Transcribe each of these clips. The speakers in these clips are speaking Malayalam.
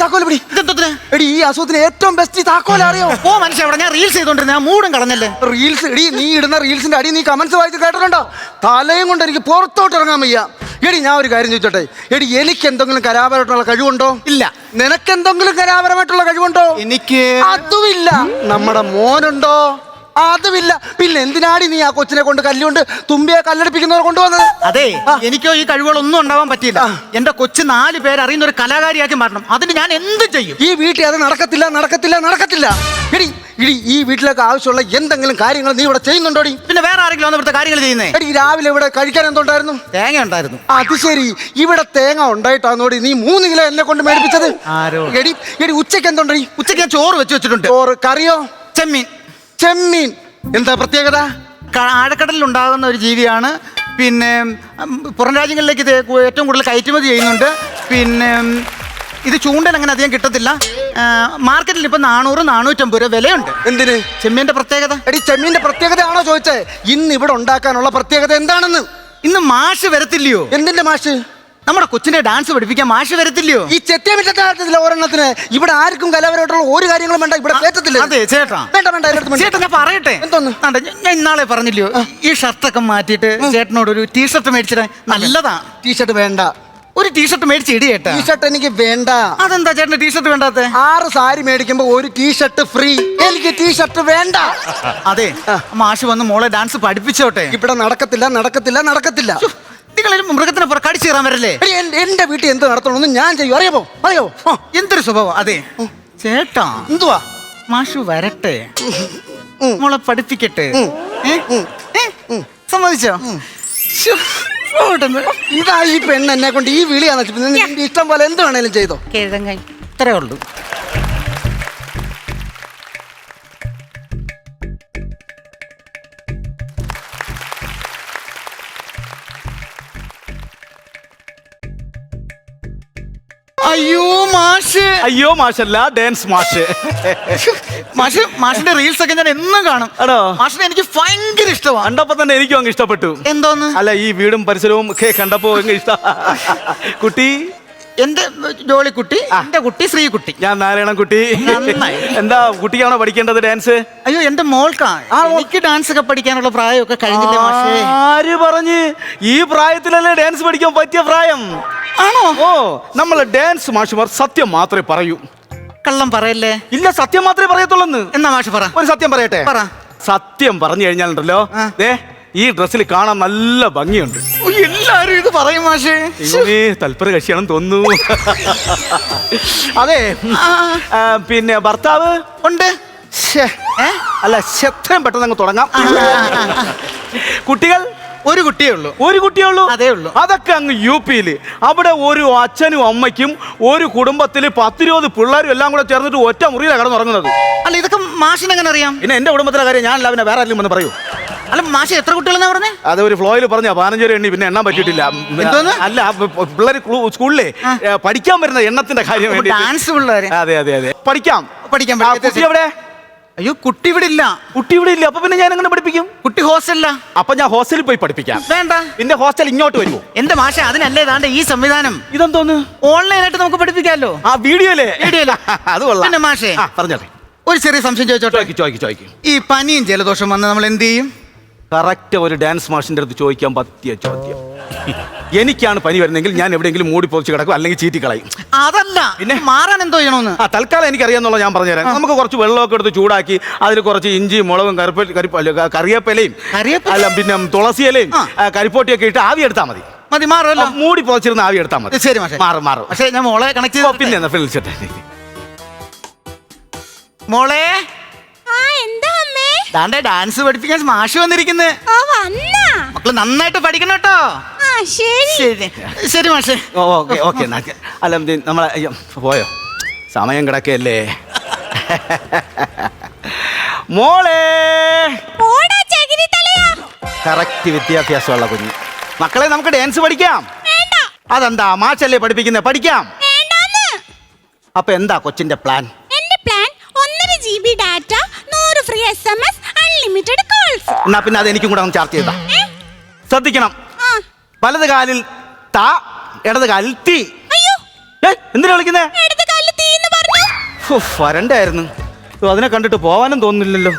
താക്കോല് പിടി. ഇതെന്തോത്തിന്? എടി ഈ അസുഖത്തിന് ഏറ്റവും ബെസ്റ്റ് താക്കോല അറിയോ? ഓ മനുഷ്യ, അവിടെ ഞാൻ റീൽസ് ചെയ്തോണ്ടിരുന്ന മൂടും കളഞ്ഞല്ലേ. റീൽസ് എടി, നീ ഇടുന്ന റീൽസിന്റെ അടി നീ കമന്റ്സ് വായിച്ച് കേട്ടിട്ടുണ്ടോ? തലയും കൊണ്ട് എനിക്ക് പുറത്തോട്ട് ഇറങ്ങാൻ വയ്യ. എടി ഞാൻ ഒരു കാര്യം ചോദിച്ചോട്ടെ, എടി എനിക്ക് എന്തെങ്കിലും കലാപരമായിട്ടുള്ള കഴിവുണ്ടോ? ഇല്ല. നിനക്കെന്തെങ്കിലും കലാപരമായിട്ടുള്ള കഴിവുണ്ടോ? എനിക്ക് അതുമില്ല. നമ്മുടെ മോനുണ്ടോ? അതുമില്ല. പിന്നെ എന്തിനാടി നീ ആ കൊച്ചിനെ കൊണ്ട് കല്ലുകൊണ്ട് തുമ്പിയെ കല്ലടിപ്പിക്കുന്നവരെ കൊണ്ടുവന്നത്? അതെ, എനിക്കോ ഈ കഴിവുകളൊന്നും ഉണ്ടാവാൻ പറ്റിയില്ല. എന്റെ കൊച്ചു 4 പേര് അറിയുന്ന ഒരു കലാകാരിയാക്കി മാറ്റണം. അതിന് ഞാൻ എന്ത് ചെയ്യും? ഈ വീട്ടിൽ അത് നടക്കത്തില്ല. എടി ഈ വീട്ടിലേക്ക് ആവശ്യമുള്ള എന്തെങ്കിലും കാര്യങ്ങൾ നീ ഇവിടെ ചെയ്യുന്നുണ്ടോടി? പിന്നെ വേറെ ആരെങ്കിലും വന്ന് ഇവിടുത്തെ കാര്യങ്ങൾ ചെയ്യുന്നേ? എടി രാവിലെ ഇവിടെ കഴിക്കാൻ എന്തുണ്ടായിരുന്നു? തേങ്ങ ഉണ്ടായിരുന്നു. അത് ശരി, ഇവിടെ തേങ്ങ ഉണ്ടായിട്ടാന്നോടി നീ 3 കിലോ എന്നെ കൊണ്ട് മേടിപ്പിച്ചത്? എടി ഉച്ചയ്ക്ക് എന്തുണ്ടോ? ഉച്ചയ്ക്ക് ഞാൻ ചോറ് വെച്ച് വെച്ചിട്ടുണ്ട്. ചോറ്, കറിയോ? ചെമ്മീൻ. എന്താ പ്രത്യേകത? ആഴക്കടലിൽ ഉണ്ടാകുന്ന ഒരു ജീവിയാണ്. പിന്നെ പുറം രാജ്യങ്ങളിലേക്ക് ഇത് ഏറ്റവും കൂടുതൽ കയറ്റുമതി ചെയ്യുന്നുണ്ട്. പിന്നെ ഇത് ചൂണ്ടൽ അങ്ങനെ അധികം കിട്ടത്തില്ല. മാർക്കറ്റിൽ ഇപ്പൊ 400-450 രൂപ വിലയുണ്ട്. എന്തിന്? ചെമ്മീന്റെ പ്രത്യേകത. എടി ചെമ്മീന്റെ പ്രത്യേകതയാണോ ചോദിച്ചേ? ഇന്ന് ഇവിടെ ഉണ്ടാക്കാനുള്ള പ്രത്യേകത എന്താണെന്ന്? ഇന്ന് മാഷ് വരത്തില്ലയോ? എന്തിന്റെ മാഷ്? നമ്മുടെ കൊച്ചിനെ ഡാൻസ് പഠിപ്പിക്കാൻ മാഷ് വരത്തില്ലയോ? ഈ ചെത്തിയ ഒരെണ്ണത്തിന് ഇവിടെ ആർക്കും കലാപരമായിട്ടുള്ള ഒരു കാര്യങ്ങളും വേണ്ട, ഇവിടെ കേട്ടത്തില്ല. അതെ ചേട്ടാ, ചേട്ടാ ഞാൻ പറയട്ടെ. എന്തോന്ന്? ഞാൻ ഇന്നാളെ പറഞ്ഞില്ലയോ, ഈ ഷർട്ടൊക്കെ മാറ്റിയിട്ട് ചേട്ടനോട് ഒരു ടീഷർട്ട് മേടിച്ചിട്ട് നല്ലതാ. ടീഷർട്ട് വേണ്ട. ഒരു ടീഷർട്ട് മേടിച്ച് ഇടി ചേട്ടാ. ടീഷർട്ട് എനിക്ക് വേണ്ട. അതെന്താ ചേട്ടന് ടീഷർട്ട് വേണ്ടാത്ത? 6 സാരി മേടിക്കുമ്പോ ഒരു ടീഷർട്ട് ഫ്രീ. എനിക്ക് ടീഷർട്ട് വേണ്ട. അതെ, മാഷ് വന്ന് മോളെ ഡാൻസ് പഠിപ്പിച്ചോട്ടെ. ഇവിടെ നടക്കത്തില്ല. നിങ്ങൾ മൃഗത്തിനെ കടിച്ചു കയറാൻ വരല്ലേ? എന്റെ വീട്ടിൽ എന്ത് നടത്തണമെന്ന് ഞാൻ ചെയ്യും. അറിയോ? എന്തൊരു സ്വഭാവം. അതെ ചേട്ടാ, എന്തുവാ? മാഷു വരട്ടെ, മോളെ പഠിപ്പിക്കട്ടെ. സമ്മതിച്ചോ? ഇതാ ഈ പെണ്ണ് എന്നെ കൊണ്ട് ഈ വിളിയാന്ന്. നിന്റെ ഇഷ്ടം പോലെ എന്ത് വേണേലും ചെയ്തോ. കിഴങ്ങ ഇത്രേ ഉള്ളൂ. അയ്യോ മാഷല്ല, ഡാൻസ് മാഷ്. മാഷിന്റെ റീൽസ് ഒക്കെ ഞാൻ എന്നും കാണും. മാഷിനെ എനിക്ക് ഭയങ്കര ഇഷ്ടമാണ്. കണ്ടപ്പോ തന്നെ എനിക്കും അങ്ങ് ഇഷ്ടപ്പെട്ടു. എന്തോന്ന്? അല്ല, ഈ വീടും പരിസരവും ഒക്കെ കണ്ടപ്പോ ഇഷ്ടം. കുട്ടി എന്റെ ജോളിക്കുട്ടി, എന്റെ കുട്ടി ശ്രീകുട്ടി. ഞാൻ നാരായണൻകുട്ടി. എന്താ കുട്ടിക്കാണോ പഠിക്കേണ്ടത് ഡാൻസ്? അയ്യോ, എന്റെ മോൾക്കാ. എനിക്ക് ഡാൻസ് ഒക്കെ പഠിക്കാനുള്ള പ്രായമൊക്കെ കഴിഞ്ഞില്ലേ മാഷേ? ആര് പറഞ്ഞ്? ഈ പ്രായത്തിലല്ലേ ഡാൻസ് പഠിക്കാൻ പറ്റിയ പ്രായം? ആണോ? ഓ, നമ്മള് ഡാൻസ് മാഷുമാർ സത്യം മാത്രമേ പറയൂ. കള്ളം പറയല്ലേ? ഇല്ല, സത്യം മാത്രമേ പറയത്തുള്ളൂ. എന്നാ മാഷ് പറ. ഒരു സത്യം പറയട്ടെ? സത്യം പറഞ്ഞു കഴിഞ്ഞാലുണ്ടല്ലോ, ഈ ഡ്രസ്സിൽ കാണാൻ നല്ല ഭംഗിയുണ്ട്. എല്ലാരും ഇത് പറയും മാഷേ. തൽപര കക്ഷിയാണെന്ന് തോന്നുന്നു. അതെ, പിന്നെ ഭർത്താവ് ഉണ്ട്. അല്ല, എത്രയും പെട്ടെന്ന് അങ്ങ് തുടങ്ങാം. കുട്ടികൾ? ഒരു കുട്ടിയേ ഉള്ളൂ. അതേ ഉള്ളൂ. അതൊക്കെ അങ്ങ് UP-ല്. അവിടെ ഒരു അച്ഛനും അമ്മയ്ക്കും ഒരു കുടുംബത്തില് 10-20 പിള്ളേരും എല്ലാം കൂടെ ചേർന്നിട്ട് ഒറ്റ മുറിയിലാണ് കിടന്നുറങ്ങുന്നത്. അല്ല, ഇതൊക്കെ മാഷിന് എങ്ങനെ അറിയാം? പിന്നെ എന്റെ കുടുംബത്തിലെ കാര്യം ഞാനല്ല, പിന്നെ വേറെ ആരെങ്കിലും വന്ന് പറയൂ. അല്ല മാഷ് എത്ര കുട്ടികളെന്നാ പറഞ്ഞേ? അത് ഒരു ഫ്ലോയിൽ പറഞ്ഞ 15 എണ്ണി, പിന്നെ എണ്ണാൻ പറ്റിയിട്ടില്ല. അല്ല, പിള്ളേർ സ്കൂളിലെ പഠിക്കാൻ വരുന്ന എണ്ണത്തിന്റെ കാര്യം വേണ്ടി. ഡാൻസ് പിള്ളേര്? അതെ. പഠിക്കാം. കുട്ടി എവിടെ? അയ്യോ, കുട്ടി ഇവിടെ ഇല്ല. അപ്പൊ പിന്നെ ഞാൻ എങ്ങനെ പഠിപ്പിക്കും? കുട്ടി ഹോസ്റ്റലിലാ. അപ്പൊ ഞാൻ ഹോസ്റ്റലിൽ പോയി പഠിപ്പിക്കാം. വേണ്ട, പിന്നെ ഹോസ്റ്റൽ ഇങ്ങോട്ട് വരുമോ? എന്റെ മാഷ, അതിനല്ലേ താണ്ട ഈ സംവിധാനം. ഇതെന്തോന്ന്? ഓൺലൈനായിട്ട് നമുക്ക് പഠിപ്പിക്കാമല്ലോ. ആ വീഡിയോയില്. അത് കൊള്ളാം. പിന്നെ മാഷേ പറഞ്ഞോട്ടെ, ഒരു ചെറിയ സംശയം ചോദിച്ചോട്ടെ? ചോദിക്കും. ഈ പനിയും ജലദോഷം വന്ന് നമ്മൾ എന്ത് ചെയ്യും? കറക്റ്റ് ഒരു ഡാൻസ് മാഷിന്റെ അടുത്ത് ചോദിക്കാൻ പറ്റിയ ചോദ്യം. എനിക്കാണ് പനി വരുന്നെങ്കിൽ ഞാൻ എവിടെയെങ്കിലും മൂടി പൊതിച്ച് കിടക്കും, അല്ലെങ്കിൽ ചീറ്റി കളയും. അതല്ല, പിന്നെ മാറാൻ എന്തോ ചെയ്യണമെന്ന്. തൽക്കാലം എനിക്കറിയാന്നുള്ള ഞാൻ പറഞ്ഞുതരാം. നമുക്ക് കുറച്ച് വെള്ളമൊക്കെ എടുത്ത് ചൂടാക്കി അതിൽ കുറച്ച് ഇഞ്ചിയും മുളകും കറിവേപ്പിലയും അല്ല പിന്നെ തുളസിയിലയും കരിപ്പോട്ടിയൊക്കെ ഇട്ട് ആവി എടുത്താൽ മതി. മാറുമല്ലോ. മൂടി പൊതിച്ചിരുന്ന് ആവി എടുത്താൽ മതി. ശരി മാഷേ. മാറും. പക്ഷേ ഞാൻ മോളെ കണക്ട് ചെയ്ത് പിന്നെ വിളിച്ചിട്ടെ. മോളെ, ഡാൻസ് പഠിപ്പിക്കാൻ മാഷ് വന്നിരിക്കുന്നത്. മക്കള് നന്നായിട്ട് പഠിക്കണം കേട്ടോ. ശരി മാഷേ. ഓക്കെ. അല്ല, നമ്മളെ പോയോ? സമയം കിടക്കല്ലേ മോളെ? കറക്റ്റ് വിദ്യാഭ്യാസമുള്ള കുഞ്ഞ്. മക്കളെ, നമുക്ക് ഡാൻസ് പഠിക്കാം. അതെന്താ, മാഷല്ലേ പഠിപ്പിക്കുന്നത്? പഠിക്കാം. അപ്പൊ എന്താ കൊച്ചിന്റെ പ്ലാൻ? എന്റെ plan 1.5 GB data, 100 free SMS, unlimited calls. എന്നാ പിന്നെ അത് എനിക്കും കൂടെ ഒന്ന് ചാർജ് ചെയ്താ. ശ്രദ്ധിക്കണം, വലത് കാലിൽ താ, ഇടത് കാലിൽ തീ. എന്തിനാ വിളിക്കുന്നേ? വരണ്ടായിരുന്നു. അതിനെ കണ്ടിട്ട് പോവാനും തോന്നുന്നില്ലല്ലോ.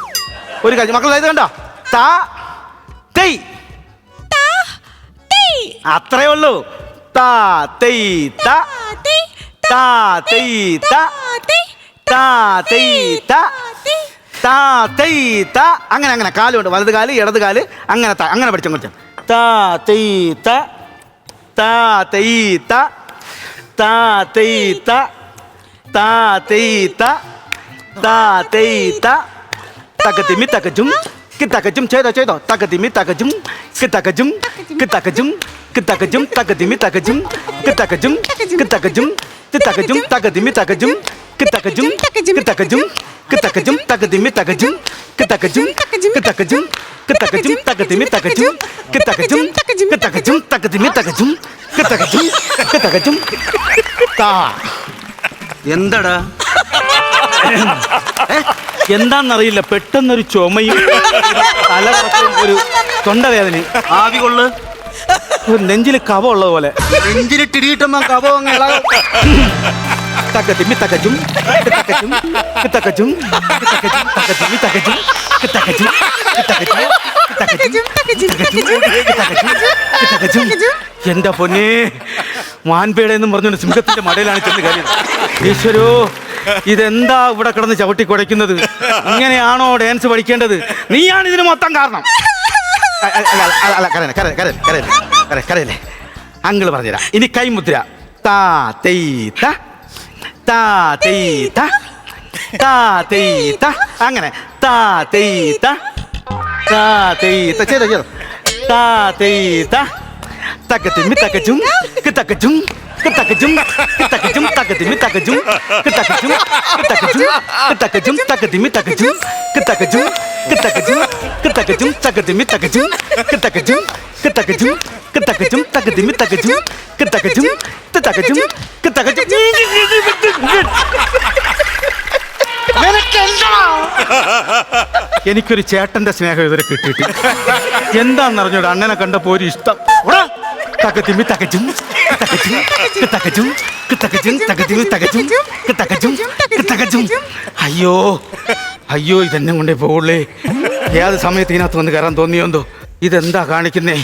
ഒരു കാര്യം മക്കളെ, ഇത് കണ്ടോ? താ തെയ്, അത്രേ ഉള്ളൂ. താ തെയ് ത, താ തെയ് ത, താ തെയ് ത, താ തെയ് ത. അങ്ങനെ അങ്ങനെ കാലുണ്ട്, വലത് കാല് ഇടത് കാല്, അങ്ങനെ അങ്ങനെ പഠിച്ചു കുറച്ച്. താ തെയ് ത, താ തെയ് ത, താ തെയ് ത, താ തെയ് ത, താ തെയ് ത. തകതിമി തകജും കിതകജും ചെയ്തോ തകതിമി തകജും കിതകജും കിതകജും കിതകജും തകതിമി തകജും കിതകജും കിതകജും കിതകജും തകതിമി തകജും കിതകജും കിതകജും കിതകജും തകതിമി തകജും കിതകജും കിതകജും കിതകജും തകതിമി തകജും കിതകജും കിതകജും തകതിമി തകജും കിതകജും കിതകജും താ. എന്താടാ എന്താന്നറിയില്ല, പെട്ടെന്നൊരു ചുമയും തലകറക്കും ഒരു തൊണ്ടവേദനയും. ആവി കൊള്ളു, നെഞ്ചിൽ കവ ഉള്ളത് പോലെ. നെഞ്ചിലിട്ടിരിയിട്ടുമ്പോ കവോ അങ്ങ് ഇളകും. തകതിമി തകജും കിതകജും കിതകജും കിതകജും തകതിമി തകജും കിതകജും കിതകജും കിതകജും. എന്റെ പൊന്നേ, മാൻപേട എന്നും പറഞ്ഞുകൊണ്ട് സിംഹത്തിന്റെ മടയിലാണ് ചെന്ന് കാര്യം. ഈശ്വരോ, ഇതെന്താ ഇവിടെ കിടന്ന് ചവിട്ടി കുടയ്ക്കുന്നത്? ഇങ്ങനെയാണോ ഡാൻസ് പഠിക്കേണ്ടത്? നീയാണ് ഇതിന് മൊത്തം കാരണം. കരയല്ലേ, അങ്കിള് പറഞ്ഞുതരാം. ഇനി കൈമുദ്ര. താ തെയ് ത, താ തെയ് ത, താ തെയ് ത. അങ്ങനെ താ തെയ് ത, താ തെയ് ത. ചെയ്തോ താ തെയ് ത. തകതിമി തകജും കിതകജും കിതകജും കിതകജും തകതിമി തകജും കിതകജും കിതകജും കിതകജും തകതിമി തകജും കിതകജും കിതകജും കിതകജും തകതിമി തകജും കിതകജും കിതകജും കിതകജും തകതിമി തകജും കിതകജും കിതകജും കിതകജും. എനിക്കൊരു ചേട്ടന്റെ സ്നേഹം ഇതുവരെ കിട്ടിയിട്ട് എന്താണെന്നറിഞ്ഞോട് അണ്ണനെ കണ്ടപ്പോ ഒരു ഇഷ്ടം. തകതിമി തകജും തകജും തകജും തകജും തകതിമി തകജും തകജും തകജും. അയ്യോ അയ്യോ, ഇതെന്നെ കൊണ്ടേ പോവുള്ളേ. ഏത് സമയത്ത് ഇതിനകത്ത് വന്ന് കയറാൻ തോന്നിയോന്തോ. ഇതെന്താ കാണിക്കുന്നേ?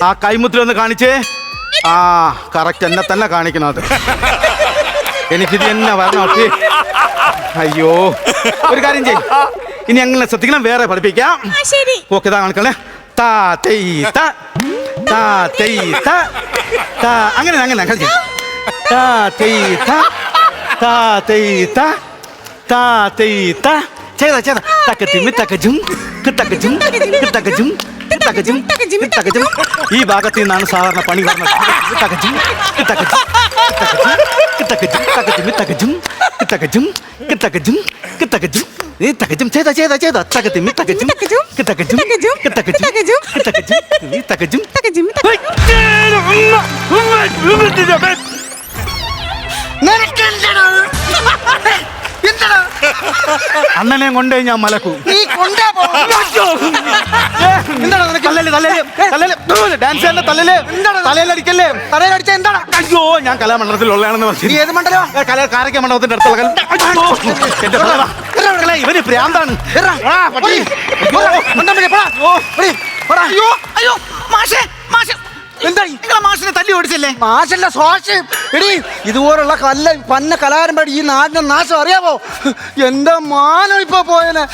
ആ കൈമുദ്ര ഒന്ന് കാണിച്ചേ. ആ കറക്റ്റ് എന്നെ തന്നെ കാണിക്കണം. അത് എനിക്കിത് തന്നെ വരണം. അയ്യോ, ഒരു കാര്യം ചെയ്യും, ഇനി അങ്ങനെ ശ്രദ്ധിക്കണം. വേറെ പഠിപ്പിക്കാം. ഓക്കെ, ഇതാ കാണിക്കണേ. താ തെയ് ത, താ തെയ് ത, താ. അങ്ങനെ അങ്ങനെ കളിച്ചു. താ തെയ് ത, താ തെയ് ത, താ തെയ് ത. ചെയ്ത തകതിമി തകജും കിതകജും കിതകജും കിതകജും കിതകജും. ഈ ഭാഗത്ത് നിന്നാണ് സാധാരണ പണി പറഞ്ഞത്. തകജും കിതകജും കിതകജും തകതിമി തകജും കിതകജും കിതകജും കിതകജും. നീ തകജും ചെയ്ത തകതിമി തകജും കിതകജും കിതകജും കിതകജും. നീ തകജും. അണ്ണനെ കൊണ്ടേ ഞാൻ മലക്കൂ. നീ കൊണ്ടേ പോ. എന്താണ് നിനക്ക്? ഡാൻസ് തലയിലടിക്കല്ലേ? തലയിലടിച്ച എന്താണ്? അയ്യോ, ഞാൻ കലാമണ്ഡലത്തിലുള്ളതാണെന്ന് പറഞ്ഞു. നീ ഏത് മണ്ഡലം? കാരക്ക മണ്ഡലത്തിന്റെ അടുത്തുള്ള ഇവര് ഭ്രാന്താണ്. എന്തായി മാഷിനെ തല്ലി ഓടിച്ചല്ലേ? മാഷല്ല, സ്വാഷ്. എടി, ഇതുപോലുള്ള പന്ന കലാകാരന്മാർ ഈ നാടിന്റെ നാശം അറിയാമോ? എന്റെ മാനം ഇപ്പൊ പോയനെ.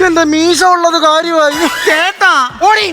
എന്റെ മീശ ഉള്ളത് കാര്യമായി. ചേട്ടാ ഓടി.